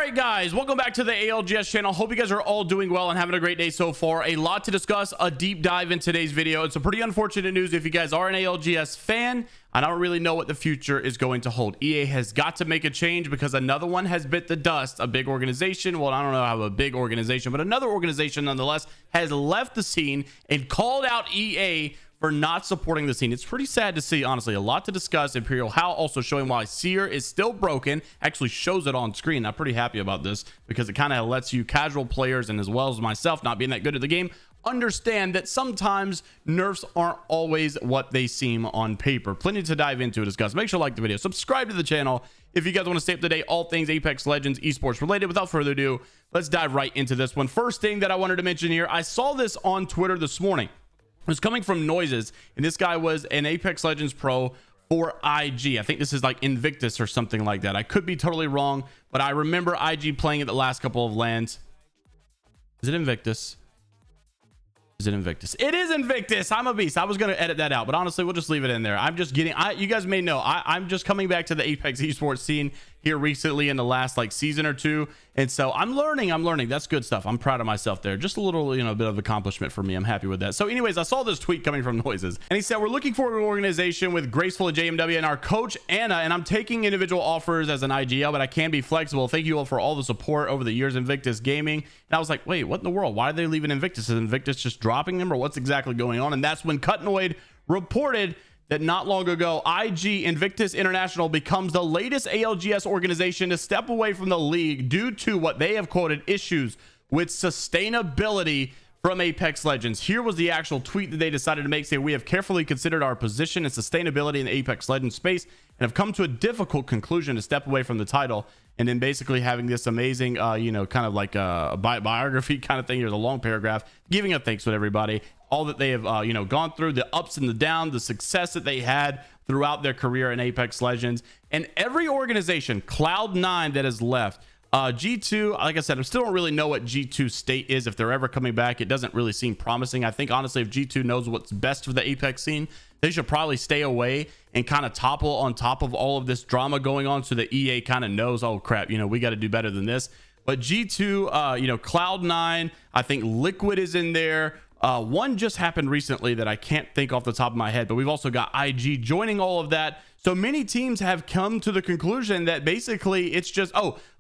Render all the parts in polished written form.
right, guys, welcome back to the ALGS channel. Hope you guys are all doing well and having a great day so far. A lot to discuss, a deep dive in today's video. It's a pretty unfortunate news if you guys are an ALGS fan. I don't really know what the future is going to hold. EA has got to make a change because another one has bit the dust. A big organization, well, I don't know how a big organization, but another organization nonetheless has left the scene and called out EA for not supporting the scene. It's pretty sad to see, honestly. A lot to discuss. Imperial How also showing why Seer is still broken, actually shows it on screen. I'm pretty happy about this because it kind of lets you casual players, and as well as myself not being that good at the game, understand that sometimes nerfs aren't always what they seem on paper. Plenty to dive into and discuss. Make sure to like the video, subscribe to the channel if you guys want to stay up to date all things Apex Legends esports related. Without further ado, let's dive right into this one. First thing that I wanted to mention here, I saw this on Twitter this morning. It was coming from Noises, and this guy was an Apex Legends pro for IG. I think this is like Invictus or something like that. I could be totally wrong, but I remember IG playing it the last couple of lands. Is it Invictus? Is it Invictus? It is Invictus. I'm a beast. I was going to edit that out, but honestly, we'll just leave it in there. I'm just getting, you guys may know, I'm just coming back to the Apex esports scene here recently in the last like season or two. And so I'm learning. That's good stuff. I'm proud of myself there. Just a little, bit of accomplishment for me. I'm happy with that. So anyways, I saw this tweet coming from Noises, and he said, we're looking for an organization with Graceful at JMW and our coach Anna, and I'm taking individual offers as an IGL, but I can be flexible. Thank you all for all the support over the years, Invictus Gaming. And I was like, wait, what in the world? Why are they leaving Invictus? Is Invictus just dropping them, or what's exactly going on? And that's when Cutnoid reported that not long ago, IG Invictus International becomes the latest ALGS organization to step away from the league due to what they have quoted issues with sustainability from Apex Legends. Here was the actual tweet that they decided to make, saying, we have carefully considered our position and sustainability in the Apex Legends space and have come to a difficult conclusion to step away from the title. And then basically having this amazing, kind of like a biography kind of thing. Here's a long paragraph giving a thanks to everybody, all that they have, gone through, the ups and the downs, the success that they had throughout their career in Apex Legends. And every organization, Cloud9, that has left, G2, like I said, I still don't really know what G2's state is. If they're ever coming back, it doesn't really seem promising. I think, honestly, if G2 knows what's best for the Apex scene, they should probably stay away and kind of topple on top of all of this drama going on so that EA kind of knows, oh, crap, we got to do better than this. But G2, Cloud9, I think Liquid is in there. One just happened recently that I can't think off the top of my head, but we've also got IG joining all of that. So many teams have come to the conclusion that basically it's just,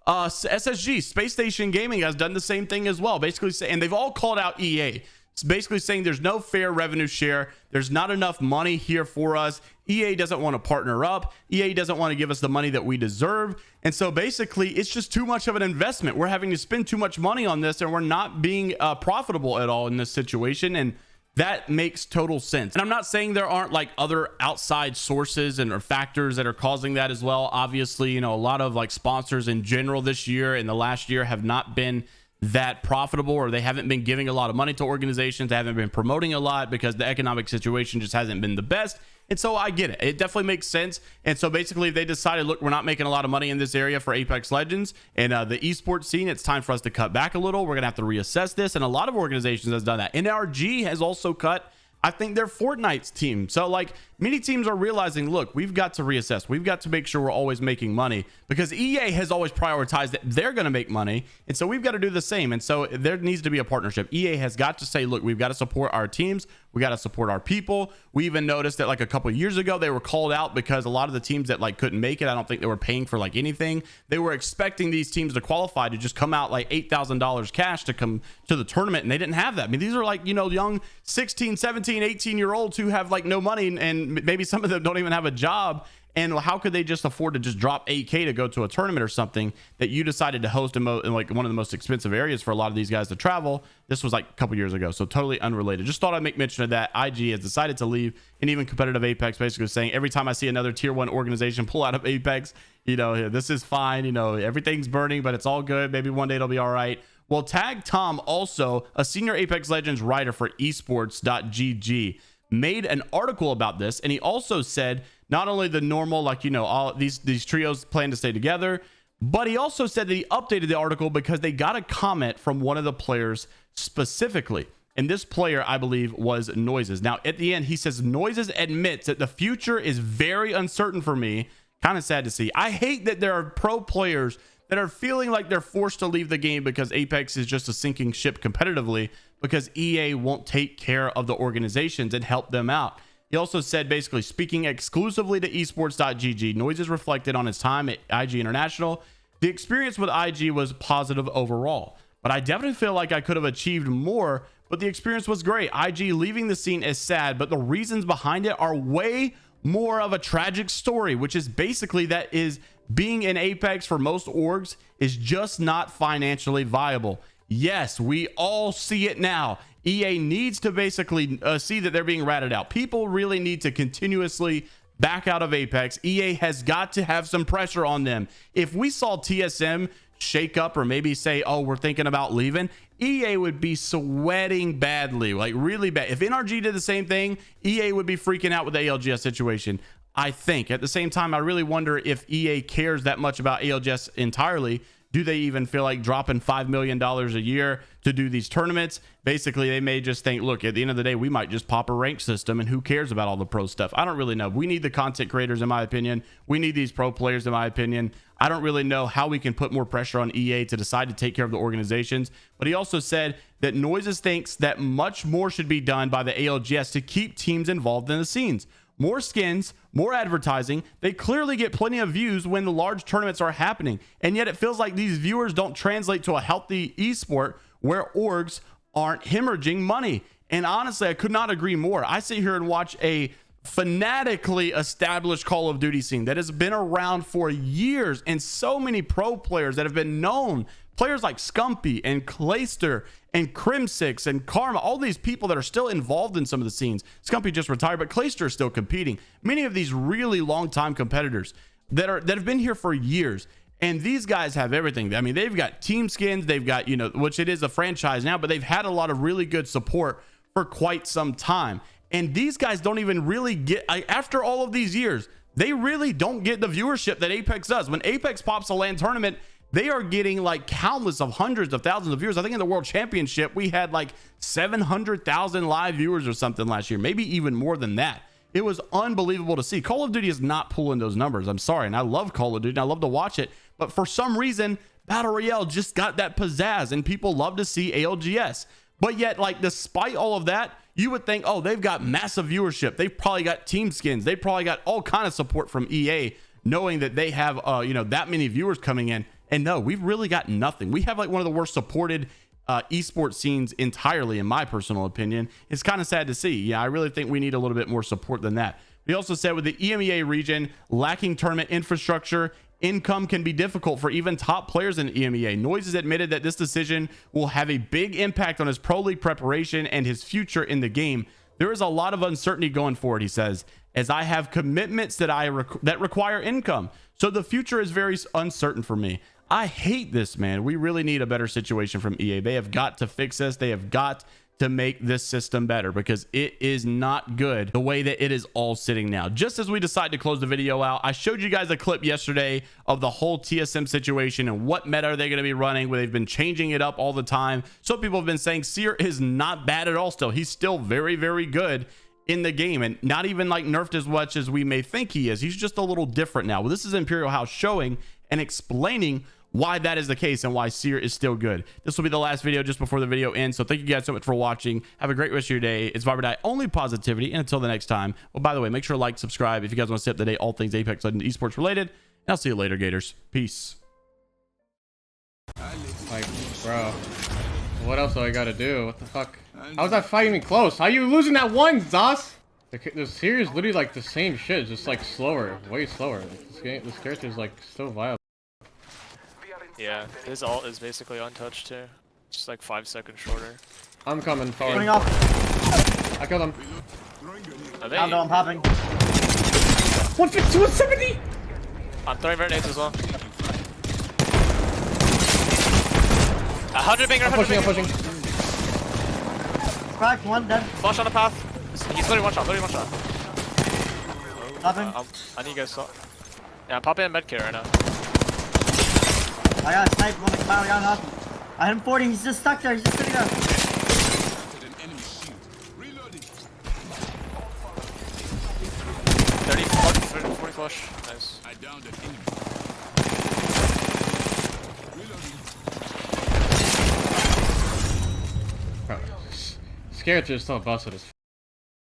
SSG, Space Station Gaming, has done the same thing as well. Basically, and they've all called out EA. It's basically saying there's no fair revenue share. There's not enough money here for us. EA doesn't want to partner up. EA doesn't want to give us the money that we deserve. And so basically, it's just too much of an investment. We're having to spend too much money on this, and we're not being profitable at all in this situation. And that makes total sense. And I'm not saying there aren't like other outside sources or factors that are causing that as well. Obviously, a lot of like sponsors in general this year and the last year have not been that profitable, or they haven't been giving a lot of money to organizations. They haven't been promoting a lot because the economic situation just hasn't been the best. And so I get it. It definitely makes sense. And so basically they decided, look, we're not making a lot of money in this area for Apex Legends and the esports scene. It's time for us to cut back a little. We're going to have to reassess this. And a lot of organizations has done that. NRG has also cut, I think, their Fortnite's team. So like many teams are realizing, look, we've got to reassess. We've got to make sure we're always making money, because EA has always prioritized that they're going to make money. And so we've got to do the same. And so there needs to be a partnership. EA has got to say, look, we've got to support our teams. We got to support our people. We even noticed that like a couple of years ago, they were called out because a lot of the teams that like couldn't make it, I don't think they were paying for like anything. They were expecting these teams to qualify to just come out like $8,000 cash to come to the tournament. And they didn't have that. I mean, these are like, young 16, 17, 18-year-olds who have like no money, and maybe some of them don't even have a job. And how could they just afford to just drop 8K to go to a tournament or something that you decided to host in like one of the most expensive areas for a lot of these guys to travel? This was like a couple years ago, so totally unrelated. Just thought I'd make mention of that. IG has decided to leave, and even competitive Apex basically saying, every time I see another tier 1 organization pull out of Apex, this is fine. Everything's burning, but it's all good. Maybe one day it'll be all right. Well, Tag Tom, also a senior Apex Legends writer for esports.gg, made an article about this, and he also said not only the normal, all these trios plan to stay together, but he also said that he updated the article because they got a comment from one of the players specifically. And this player, I believe, was Noises. Now, at the end, he says, Noises admits that the future is very uncertain for me. Kind of sad to see. I hate that there are pro players that are feeling like they're forced to leave the game because Apex is just a sinking ship competitively because EA won't take care of the organizations and help them out. He also said, basically speaking exclusively to esports.gg, Noises reflected on his time at IG International. The experience with IG was positive overall, but I definitely feel like I could have achieved more, but the experience was great. IG leaving the scene is sad, but the reasons behind it are way more of a tragic story, which is basically that is being in Apex for most orgs is just not financially viable. Yes, we all see it now. EA needs to basically see that they're being ratted out. People really need to continuously back out of Apex. EA has got to have some pressure on them. If we saw TSM shake up or maybe say, oh, we're thinking about leaving, EA would be sweating badly, like really bad. If NRG did the same thing, EA would be freaking out with the ALGS situation. I think at the same time, I really wonder if EA cares that much about ALGS entirely. Do they even feel like dropping $5 million a year to do these tournaments? Basically, they may just think, look, at the end of the day, we might just pop a rank system and who cares about all the pro stuff? I don't really know. We need the content creators, in my opinion. We need these pro players, in my opinion. I don't really know how we can put more pressure on EA to decide to take care of the organizations. But he also said that Noises thinks that much more should be done by the ALGS to keep teams involved in the scenes. More skins, more advertising. They clearly get plenty of views when the large tournaments are happening. And yet it feels like these viewers don't translate to a healthy esport where orgs aren't hemorrhaging money. And honestly, I could not agree more. I sit here and watch a fanatically established Call of Duty scene that has been around for years, and so many pro players that have been known, players like Scumpy and Clayster and Crimsix and Karma, all these people that are still involved in some of the scenes. Scumpy just retired, but Clayster is still competing. Many of these really long-time competitors that have been here for years, and these guys have everything. I mean, they've got team skins, they've got, you know, which it is a franchise now, but they've had a lot of really good support for quite some time. And these guys don't even really get, after all of these years, they really don't get the viewership that Apex does. When Apex pops a LAN tournament, they are getting like countless of hundreds of thousands of viewers. I think in the World Championship, we had like 700,000 live viewers or something last year, maybe even more than that. It was unbelievable to see. Call of Duty is not pulling those numbers. I'm sorry. And I love Call of Duty and I love to watch it. But for some reason, Battle Royale just got that pizzazz and people love to see ALGS. But yet, like, despite all of that, you would think, oh, they've got massive viewership. They've probably got team skins. They probably got all kind of support from EA, knowing that they have, you know, that many viewers coming in. And no, we've really got nothing. We have like one of the worst supported esports scenes entirely, in my personal opinion. It's kind of sad to see. Yeah, I really think we need a little bit more support than that. He also said with the EMEA region lacking tournament infrastructure, income can be difficult for even top players in EMEA. Noise has admitted that this decision will have a big impact on his pro league preparation and his future in the game. There is a lot of uncertainty going forward, he says, as I have commitments that that require income. So the future is very uncertain for me. I hate this, man. We really need a better situation from EA. They have got to fix this. They have got to make this system better because it is not good the way that it is all sitting now. Just as we decide to close the video out, I showed you guys a clip yesterday of the whole TSM situation and what meta are they going to be running, where they've been changing it up all the time. Some people have been saying Seer is not bad at all still. He's still very, very good in the game and not even like nerfed as much as we may think he is. He's just a little different now. Well, this is Imperial House showing and explaining why that is the case and why Seer is still good. This will be the last video just before the video ends. So thank you guys so much for watching. Have a great rest of your day. It's Viber Die, only positivity. And until the next time, well, by the way, make sure to like, subscribe if you guys want to stay up to date, all things Apex Legends esports related. And I'll see you later, Gators. Peace. Like, bro, what else do I gotta do? What the fuck? How is that fighting me close? How are you losing that one, Zos? The Seer is literally like the same shit, just like slower, way slower. Like, this character is like so viable. Yeah, his ult is basically untouched too. Just like 5 seconds shorter. I'm coming forward. Coming off. I killed him. I'm popping. 150, 170! I'm throwing grenades as well. 100 banger, 100 I'm banger. pushing. Cracked, one dead. Flash on the path. He's literally one shot, Popping. I need you guys to... Yeah, I'm popping in medkit right now. I got a snipe, one I got off. I hit him 40, he's just stuck there, he's just sitting there. 40 flush. Nice. Bro, this character is still busted as fuck.